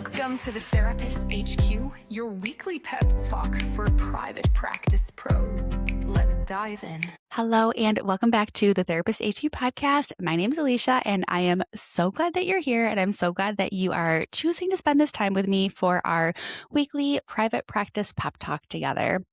Welcome to the Therapist HQ, your weekly pep talk for private practice pros. Let's dive in. Hello, and welcome back to the Therapist HQ podcast. My name is Alicia, and I am so glad that you're here, and I'm so glad that you are choosing to spend this time with me for our weekly private practice pep talk together.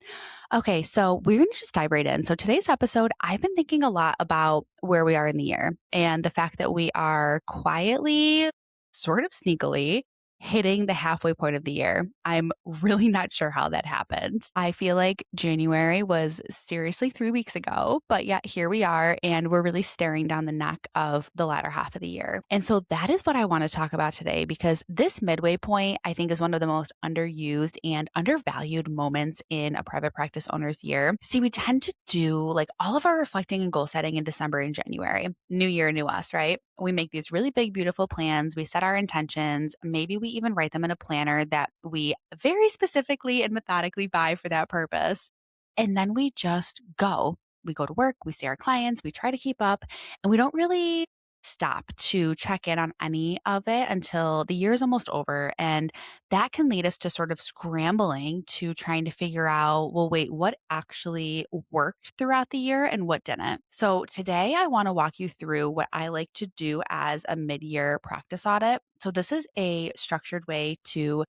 Okay, so we're going to just dive right in. So today's episode, I've been thinking a lot about where we are in the year and the fact that we are quietly, sort of sneakily, hitting the halfway point of the year. I'm really not sure how that happened. I feel like January was seriously 3 weeks ago, but yet here we are, and we're really staring down the neck of the latter half of the year. And so that is what I want to talk about today, because this midway point, I think, is one of the most underused and undervalued moments in a private practice owner's year. See, we tend to do like all of our reflecting and goal setting in December and January. New year, new us, right? We make these really big, beautiful plans. We set our intentions. Maybe we even write them in a planner that we very specifically and methodically buy for that purpose. And then we just go. We go to work, we see our clients, we try to keep up, and we don't really stop to check in on any of it until the year is almost over. And that can lead us to sort of scrambling to trying to figure out, well, wait, what actually worked throughout the year and what didn't? So today I want to walk you through what I like to do as a mid-year practice audit. So this is a structured way to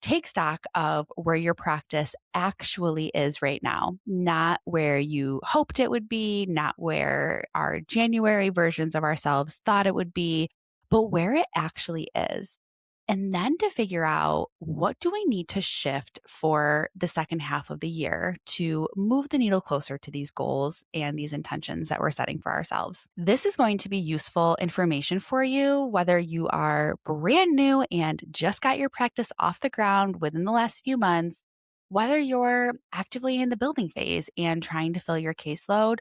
take stock of where your practice actually is right now, not where you hoped it would be, not where our January versions of ourselves thought it would be, but where it actually is. And then to figure out, what do we need to shift for the second half of the year to move the needle closer to these goals and these intentions that we're setting for ourselves. This is going to be useful information for you, whether you are brand new and just got your practice off the ground within the last few months, whether you're actively in the building phase and trying to fill your caseload,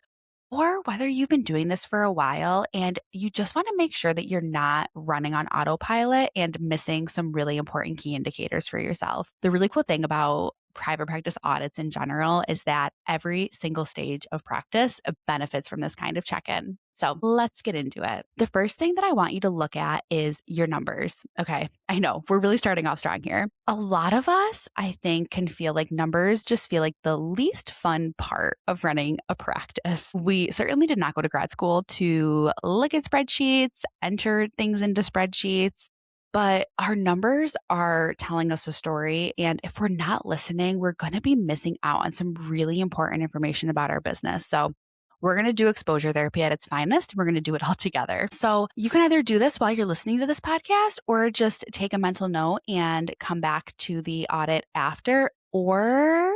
or whether you've been doing this for a while and you just want to make sure that you're not running on autopilot and missing some really important key indicators for yourself. The really cool thing about private practice audits in general is that every single stage of practice benefits from this kind of check-in. So let's get into it. The first thing that I want you to look at is your numbers. Okay, I know we're really starting off strong here. A lot of us, I think, can feel like numbers just feel like the least fun part of running a practice. We certainly did not go to grad school to look at spreadsheets, enter things into spreadsheets. But our numbers are telling us a story. And if we're not listening, we're going to be missing out on some really important information about our business. So we're going to do exposure therapy at its finest. We're going to do it all together. So you can either do this while you're listening to this podcast, or just take a mental note and come back to the audit after. Or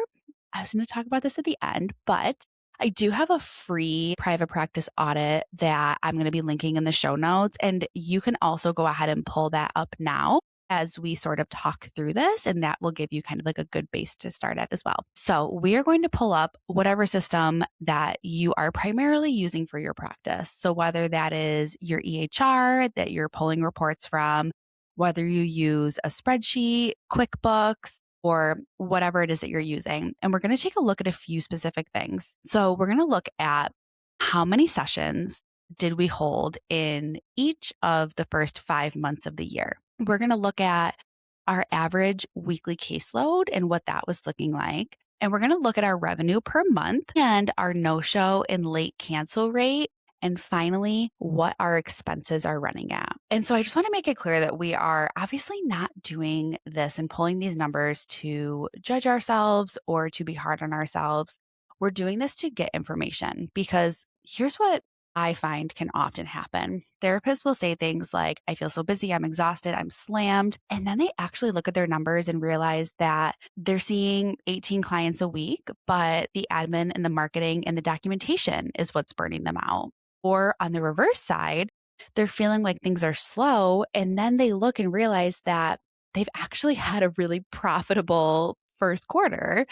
I was going to talk about this at the end, but I do have a free private practice audit that I'm going to be linking in the show notes. And you can also go ahead and pull that up now as we sort of talk through this. And that will give you kind of like a good base to start at as well. So we are going to pull up whatever system that you are primarily using for your practice. So whether that is your EHR that you're pulling reports from, whether you use a spreadsheet, QuickBooks, or whatever it is that you're using. And we're going to take a look at a few specific things. So we're going to look at how many sessions did we hold in each of the first 5 months of the year. We're going to look at our average weekly caseload and what that was looking like. And we're going to look at our revenue per month and our no-show and late cancel rate. And finally, what our expenses are running at. And so I just want to make it clear that we are obviously not doing this and pulling these numbers to judge ourselves or to be hard on ourselves. We're doing this to get information, because here's what I find can often happen. Therapists will say things like, I feel so busy, I'm exhausted, I'm slammed. And then they actually look at their numbers and realize that they're seeing 18 clients a week, but the admin and the marketing and the documentation is what's burning them out. Or on the reverse side, they're feeling like things are slow, and then they look and realize that they've actually had a really profitable first quarter.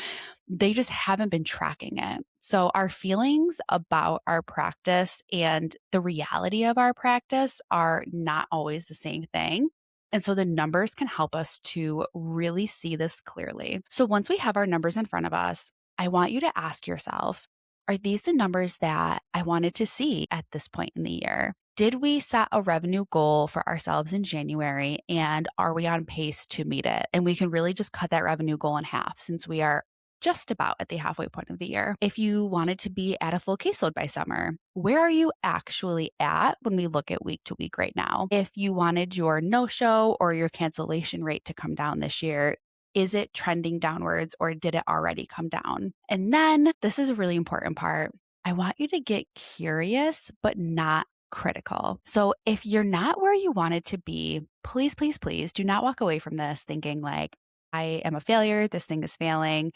They just haven't been tracking it. So our feelings about our practice and the reality of our practice are not always the same thing. And so the numbers can help us to really see this clearly. So once we have our numbers in front of us, I want you to ask yourself, are these the numbers that I wanted to see at this point in the year? Did we set a revenue goal for ourselves in January, and are we on pace to meet it? And we can really just cut that revenue goal in half since we are just about at the halfway point of the year. If you wanted to be at a full caseload by summer, where are you actually at when we look at week to week right now? If you wanted your no-show or your cancellation rate to come down this year, is it trending downwards or did it already come down? And then this is a really important part. I want you to get curious, but not critical. So if you're not where you wanted to be, please, please, please do not walk away from this thinking like, I am a failure. This thing is failing.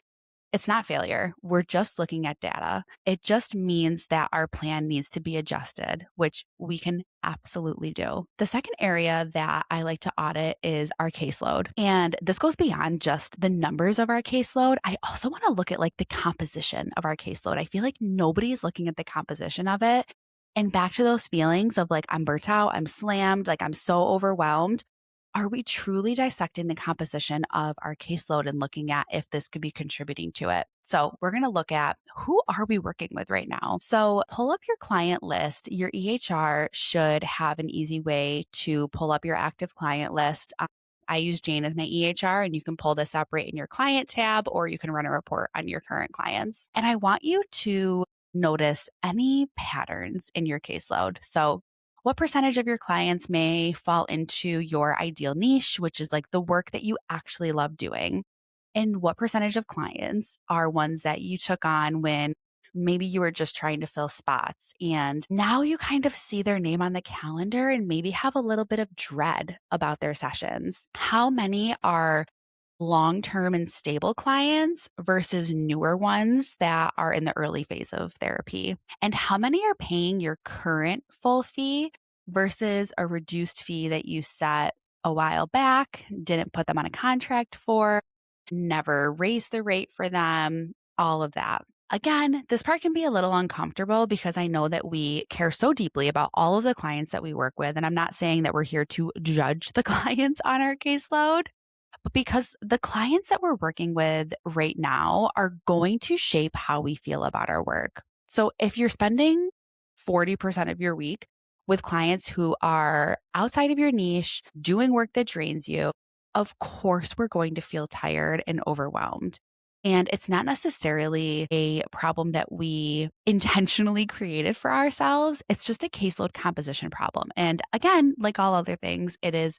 It's not failure. We're just looking at data. It just means that our plan needs to be adjusted, which we can absolutely do. The second area that I like to audit is our caseload. And this goes beyond just the numbers of our caseload. I also want to look at like the composition of our caseload. I feel like nobody is looking at the composition of it. And back to those feelings of like, I'm burnt out, I'm slammed, like I'm so overwhelmed. Are we truly dissecting the composition of our caseload and looking at if this could be contributing to it? So we're going to look at who are we working with right now? So pull up your client list. Your EHR should have an easy way to pull up your active client list. I use Jane as my EHR, and you can pull this up right in your client tab, or you can run a report on your current clients. And I want you to notice any patterns in your caseload. So what percentage of your clients may fall into your ideal niche, which is like the work that you actually love doing? And what percentage of clients are ones that you took on when maybe you were just trying to fill spots and now you kind of see their name on the calendar and maybe have a little bit of dread about their sessions? How many are long-term and stable clients versus newer ones that are in the early phase of therapy? And how many are paying your current full fee versus a reduced fee that you set a while back, didn't put them on a contract for, never raised the rate for them, all of that? Again, this part can be a little uncomfortable because I know that we care so deeply about all of the clients that we work with. And I'm not saying that we're here to judge the clients on our caseload, but because the clients that we're working with right now are going to shape how we feel about our work. So if you're spending 40% of your week with clients who are outside of your niche, doing work that drains you, of course we're going to feel tired and overwhelmed. And it's not necessarily a problem that we intentionally created for ourselves. It's just a caseload composition problem. And again, like all other things, it is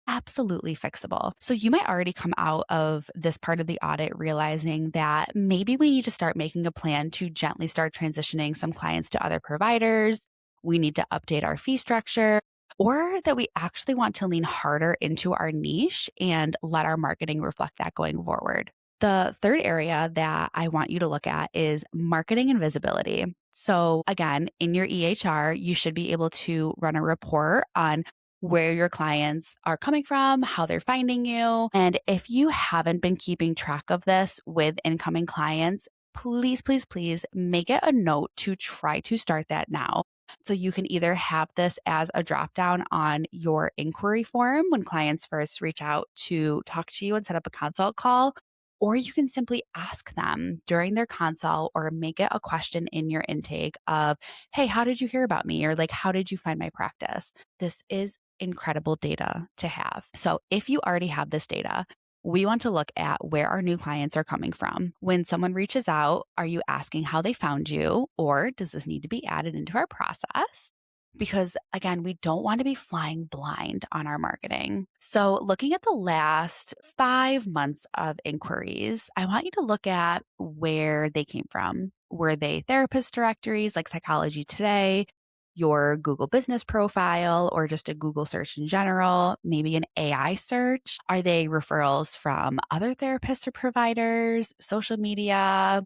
absolutely fixable. So you might already come out of this part of the audit realizing that maybe we need to start making a plan to gently start transitioning some clients to other providers. We need to update our fee structure, or that we actually want to lean harder into our niche and let our marketing reflect that going forward. The third area that I want you to look at is marketing and visibility. So again, in your EHR, you should be able to run a report on where your clients are coming from, how they're finding you. And if you haven't been keeping track of this with incoming clients, please, please, please make it a note to try to start that now. So you can either have this as a drop down on your inquiry form when clients first reach out to talk to you and set up a consult call, or you can simply ask them during their consult or make it a question in your intake of, hey, how did you hear about me? Or like, how did you find my practice? This is incredible data to have. So if you already have this data, we want to look at where our new clients are coming from. When someone reaches out, are you asking how they found you? Or does this need to be added into our process? Because again, we don't want to be flying blind on our marketing. So looking at the last 5 months of inquiries, I want you to look at where they came from. Were they therapist directories like Psychology Today, your Google business profile, or just a Google search in general, maybe an AI search? Are they referrals from other therapists or providers, social media?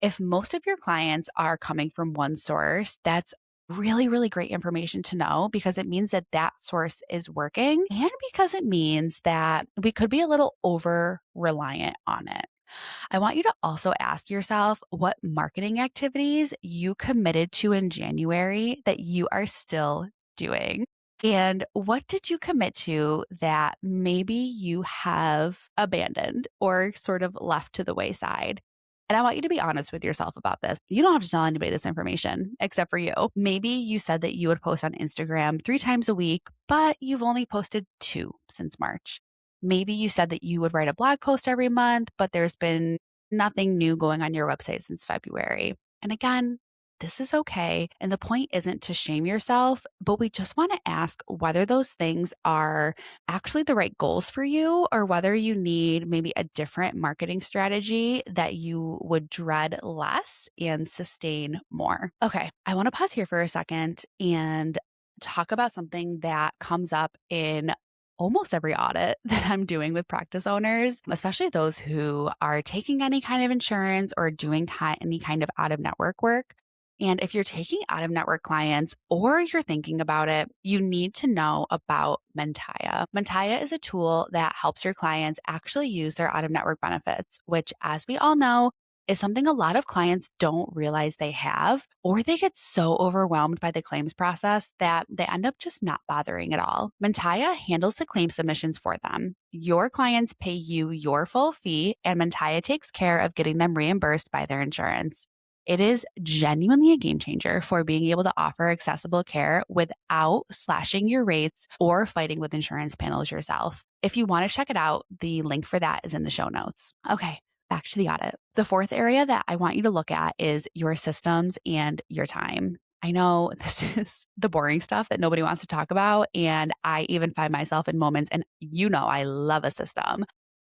If most of your clients are coming from one source, that's really, really great information to know because it means that that source is working and because it means that we could be a little over reliant on it. I want you to also ask yourself what marketing activities you committed to in January that you are still doing. And what did you commit to that maybe you have abandoned or sort of left to the wayside? And I want you to be honest with yourself about this. You don't have to tell anybody this information except for you. Maybe you said that you would post on Instagram 3 times a week, but you've only posted 2 since March. Maybe you said that you would write a blog post every month, but there's been nothing new going on your website since February. And again, this is okay. And the point isn't to shame yourself, but we just want to ask whether those things are actually the right goals for you or whether you need maybe a different marketing strategy that you would dread less and sustain more. Okay, I want to pause here for a second and talk about something that comes up in almost every audit that I'm doing with practice owners, especially those who are taking any kind of insurance or doing any kind of out of network work. And if you're taking out of network clients or you're thinking about it, you need to know about MENTAYA. MENTAYA is a tool that helps your clients actually use their out of network benefits, which, as we all know, is something a lot of clients don't realize they have, or they get so overwhelmed by the claims process that they end up just not bothering at all. MENTAYA handles the claim submissions for them. Your clients pay you your full fee, and MENTAYA takes care of getting them reimbursed by their insurance. It is genuinely a game changer for being able to offer accessible care without slashing your rates or fighting with insurance panels yourself. If you want to check it out, the link for that is in the show notes. Okay, back to the audit. The fourth area that I want you to look at is your systems and your time. I know this is the boring stuff that nobody wants to talk about, and I even find myself in moments, and I love a system,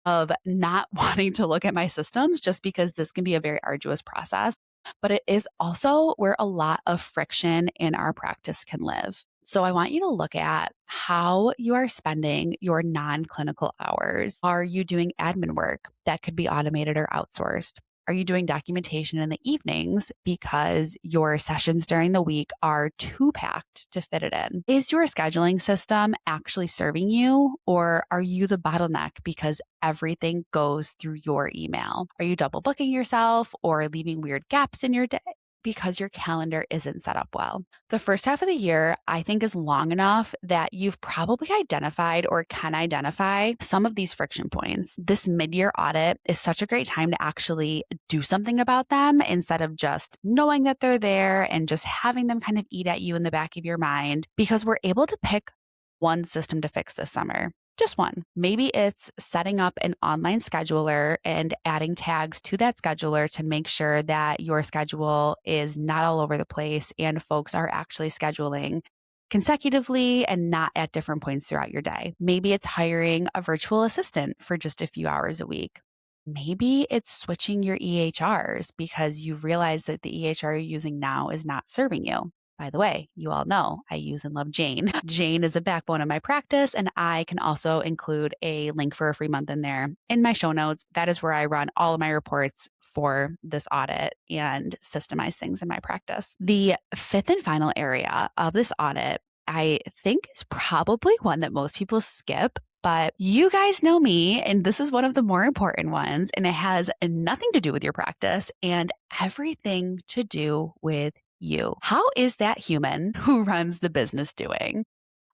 of not wanting to look at my systems just because this can be a very arduous process. But it is also where a lot of friction in our practice can live. So I want you to look at how you are spending your non-clinical hours. Are you doing admin work that could be automated or outsourced? Are you doing documentation in the evenings because your sessions during the week are too packed to fit it in? Is your scheduling system actually serving you, or are you the bottleneck because everything goes through your email? Are you double booking yourself or leaving weird gaps in your day because your calendar isn't set up well? The first half of the year, I think, is long enough that you've probably identified or can identify some of these friction points. This mid-year audit is such a great time to actually do something about them instead of just knowing that they're there and just having them kind of eat at you in the back of your mind, because we're able to pick one system to fix this summer. Just one. Maybe it's setting up an online scheduler and adding tags to that scheduler to make sure that your schedule is not all over the place and folks are actually scheduling consecutively and not at different points throughout your day. Maybe it's hiring a virtual assistant for just a few hours a week. Maybe it's switching your EHRs because you've realized that the EHR you're using now is not serving you. By the way, you all know I use and love Jane. Jane is a backbone of my practice, and I can also include a link for a free month in there in my show notes. That is where I run all of my reports for this audit and systemize things in my practice. The fifth and final area of this audit, I think, is probably one that most people skip. But you guys know me, and this is one of the more important ones, and it has nothing to do with your practice and everything to do with you. How is that human who runs the business doing?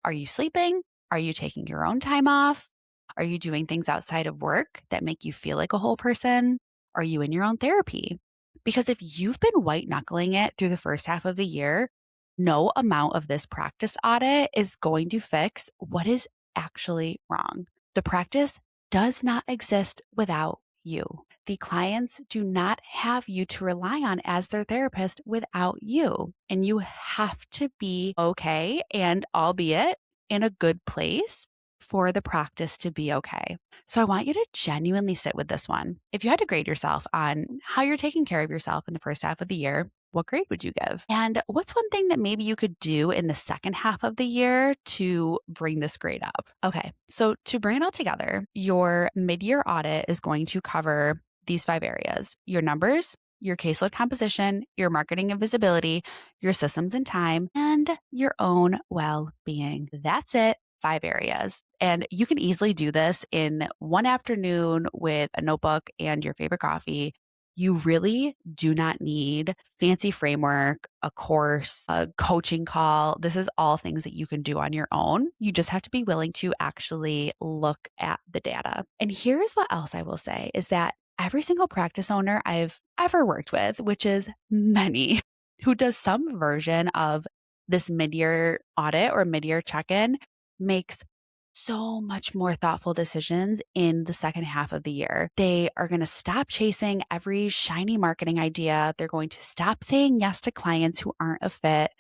Are you sleeping? Are you taking your own time off? Are you doing things outside of work that make you feel like a whole person? Are you in your own therapy? Because if you've been white knuckling it through the first half of the year, no amount of this practice audit is going to fix what is actually wrong. The practice does not exist without you. The clients do not have you to rely on as their therapist without you. And you have to be okay, and albeit in a good place, for the practice to be okay. So I want you to genuinely sit with this one. If you had to grade yourself on how you're taking care of yourself in the first half of the year, what grade would you give? And what's one thing that maybe you could do in the second half of the year to bring this grade up? Okay, so to bring it all together, your mid-year audit is going to cover these 5 areas: your numbers, your caseload composition, your marketing and visibility, your systems and time, and your own well-being. That's it. 5 areas. And you can easily do this in one afternoon with a notebook and your favorite coffee. You really do not need fancy framework, a course, a coaching call. This is all things that you can do on your own. You just have to be willing to actually look at the data. And here's what else I will say is that every single practice owner I've ever worked with, which is many, who does some version of this mid-year audit or mid-year check-in makes so much more thoughtful decisions in the second half of the year. They are going to stop chasing every shiny marketing idea. They're going to stop saying yes to clients who aren't a fit.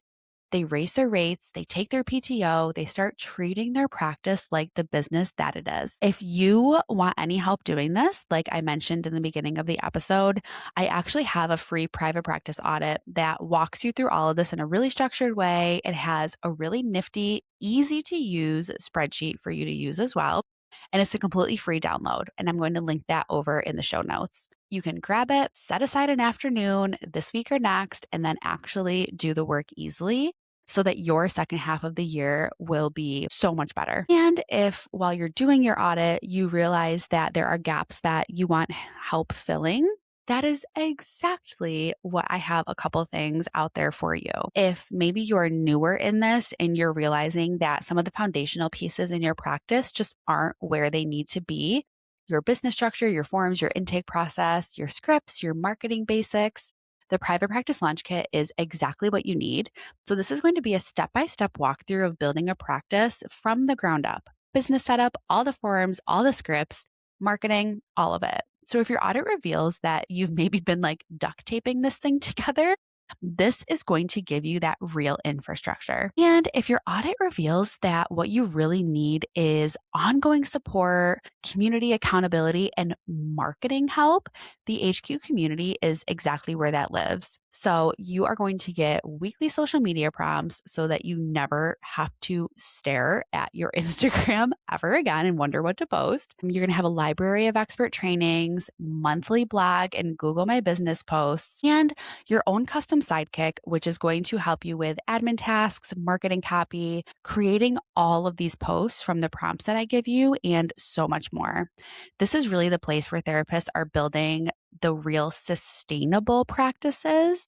They raise their rates, they take their PTO, they start treating their practice like the business that it is. If you want any help doing this, like I mentioned in the beginning of the episode, I actually have a free private practice audit that walks you through all of this in a really structured way. It has a really nifty, easy to use spreadsheet for you to use as well. And it's a completely free download. And I'm going to link that over in the show notes. You can grab it, set aside an afternoon this week or next, and then actually do the work easily so that your second half of the year will be so much better. And if while you're doing your audit, you realize that there are gaps that you want help filling, that is exactly what I have a couple things out there for you. If maybe you're newer in this and you're realizing that some of the foundational pieces in your practice just aren't where they need to be, your business structure, your forms, your intake process, your scripts, your marketing basics, the private practice launch kit is exactly what you need. So this is going to be a step-by-step walkthrough of building a practice from the ground up. Business setup, all the forms, all the scripts, marketing, all of it. So if your audit reveals that you've maybe been like duct taping this thing together, this is going to give you that real infrastructure. And if your audit reveals that what you really need is ongoing support, community accountability, and marketing help, the HQ community is exactly where that lives. So you are going to get weekly social media prompts so that you never have to stare at your Instagram ever again and wonder what to post. You're going to have a library of expert trainings, monthly blog and Google My Business posts, and your own custom sidekick, which is going to help you with admin tasks, marketing copy, creating all of these posts from the prompts that I give you, and so much more. This is really the place where therapists are building the real sustainable practices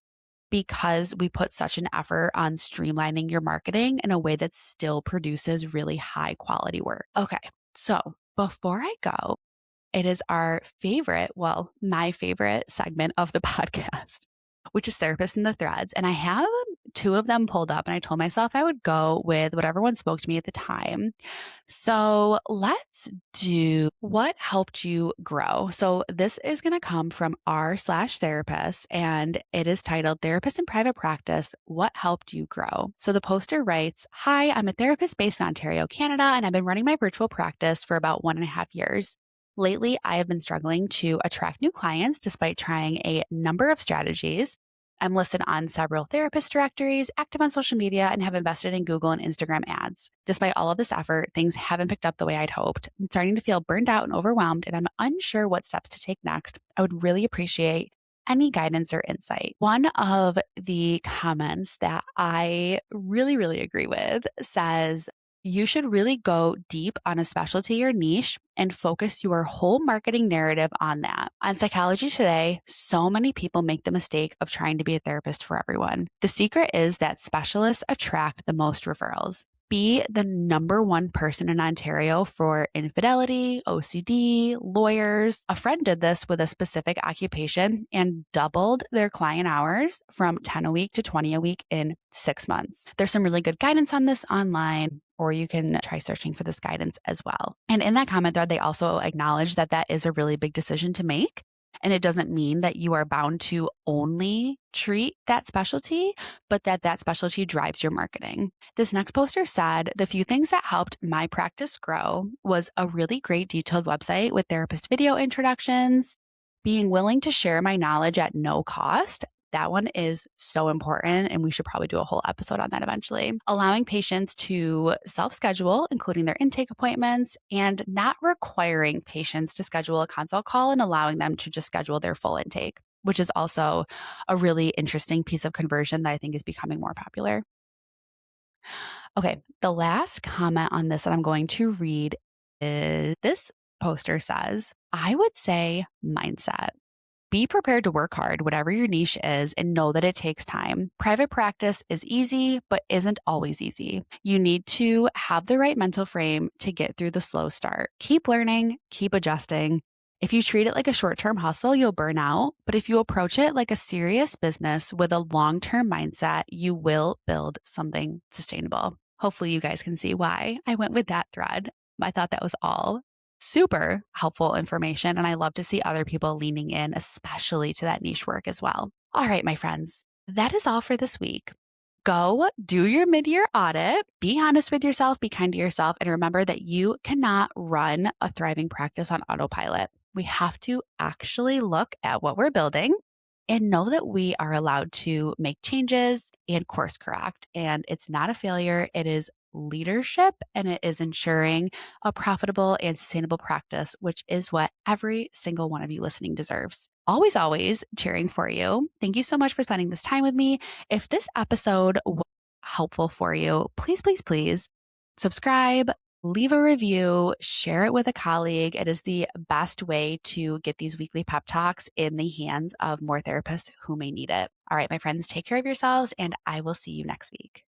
because we put such an effort on streamlining your marketing in a way that still produces really high quality work. Okay, so before I go, it is our favorite, well, my favorite segment of the podcast, which is Therapists in the Threads. And I have two of them pulled up, and I told myself I would go with whatever one spoke to me at the time. So let's do what helped you grow. So this is going to come from r/therapist, and it is titled Therapist in Private Practice, What Helped You Grow? So the poster writes, "Hi, I'm a therapist based in Ontario, Canada, and I've been running my virtual practice for about 1.5 years. Lately, I have been struggling to attract new clients despite trying a number of strategies. I'm listed on several therapist directories, active on social media, and have invested in Google and Instagram ads. Despite all of this effort, things haven't picked up the way I'd hoped. I'm starting to feel burned out and overwhelmed, and I'm unsure what steps to take next. I would really appreciate any guidance or insight." One of the comments that I really, really agree with says, "You should really go deep on a specialty or niche and focus your whole marketing narrative on that." On Psychology Today, so many people make the mistake of trying to be a therapist for everyone. The secret is that specialists attract the most referrals. Be the number one person in Ontario for infidelity, OCD, lawyers. A friend did this with a specific occupation and doubled their client hours from 10 a week to 20 a week in 6 months. There's some really good guidance on this online, or you can try searching for this guidance as well. And in that comment thread, they also acknowledge that that is a really big decision to make. And it doesn't mean that you are bound to only treat that specialty, but that specialty drives your marketing. This next poster said, "The few things that helped my practice grow was a really great detailed website with therapist video introductions, being willing to share my knowledge at no cost." That one is so important, and we should probably do a whole episode on that eventually. "Allowing patients to self-schedule, including their intake appointments, and not requiring patients to schedule a consult call and allowing them to just schedule their full intake," which is also a really interesting piece of conversion that I think is becoming more popular. Okay, the last comment on this that I'm going to read is this poster says, "I would say mindset. Be prepared to work hard, whatever your niche is, and know that it takes time. Private practice is easy, but isn't always easy. You need to have the right mental frame to get through the slow start. Keep learning, keep adjusting, If you treat it like a short-term hustle, you'll burn out. But if you approach it like a serious business with a long-term mindset, you will build something sustainable. Hopefully, you guys can see why I went with that thread. I thought that was all super helpful information. And I love to see other people leaning in, especially to that niche work as well. All right, my friends, that is all for this week. Go do your mid-year audit. Be honest with yourself, be kind to yourself, and remember that you cannot run a thriving practice on autopilot. We have to actually look at what we're building and know that we are allowed to make changes and course correct. And it's not a failure, it is leadership and it is ensuring a profitable and sustainable practice, which is what every single one of you listening deserves. Always, always cheering for you. Thank you so much for spending this time with me. If this episode was helpful for you, please, please, please subscribe, leave a review, share it with a colleague. It is the best way to get these weekly pep talks in the hands of more therapists who may need it. All right, my friends, take care of yourselves, and I will see you next week.